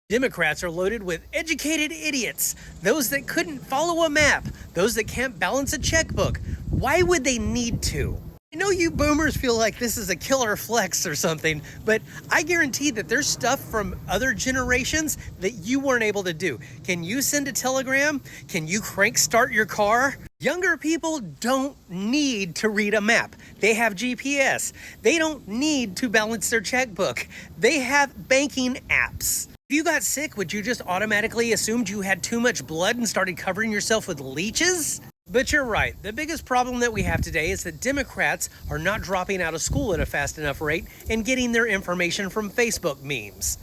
Democrats are loaded with educated idiots, those that couldn't follow a map, those that can't balance a checkbook. Why would they need to? I know you boomers feel like this is a killer flex or something, but I guarantee that there's stuff from other generations that you weren't able to do. Can you send a telegram? Can you crank start your car? Younger people don't need to read a map. They have GPS. They don't need to balance their checkbook. They have banking apps. If you got sick, would you just automatically assumed you had too much blood and started covering yourself with leeches? But you're right. The biggest problem that we have today is that Democrats are not dropping out of school at a fast enough rate and getting their information from Facebook memes.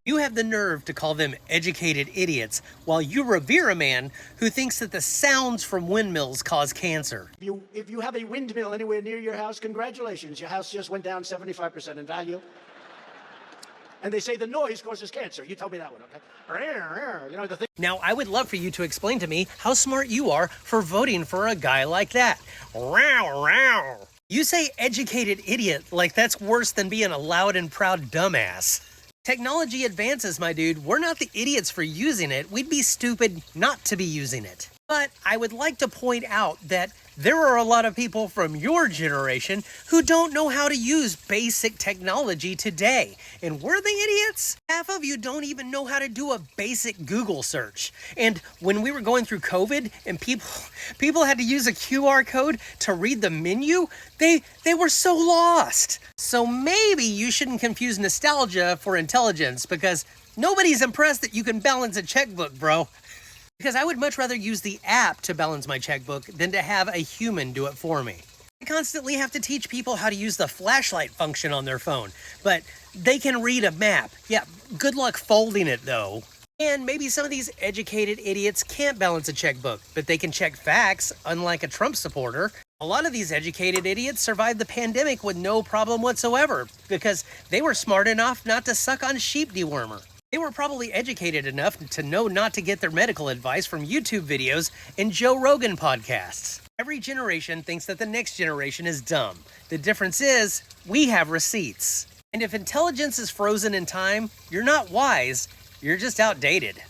You have the nerve to call them educated idiots, while you revere a man who thinks that the sounds from windmills cause cancer. If you have a windmill anywhere near your house, congratulations. Your house just went down 75% in value. And they say the noise causes cancer. You tell me that one, okay? You know, the thing. Now, I would love for you to explain to me how smart you are for voting for a guy like that. You say educated idiot like that's worse than being a loud and proud dumbass. Technology advances, my dude. We're not the idiots for using it. We'd be stupid not to be using it. But I would like to point out that there are a lot of people from your generation who don't know how to use basic technology today. And we're the idiots? Half of you don't even know how to do a basic Google search. And when we were going through COVID and people had to use a QR code to read the menu, they were so lost. So maybe you shouldn't confuse nostalgia for intelligence, because nobody's impressed that you can balance a checkbook, bro. Because I would much rather use the app to balance my checkbook than to have a human do it for me. I constantly have to teach people how to use the flashlight function on their phone, but they can read a map. Yeah, good luck folding it though. And maybe some of these educated idiots can't balance a checkbook, but they can check facts, unlike a Trump supporter. A lot of these educated idiots survived the pandemic with no problem whatsoever, because they were smart enough not to suck on sheep dewormer. They were probably educated enough to know not to get their medical advice from YouTube videos and Joe Rogan podcasts. Every generation thinks that the next generation is dumb. The difference is, we have receipts. And if intelligence is frozen in time, you're not wise, you're just outdated.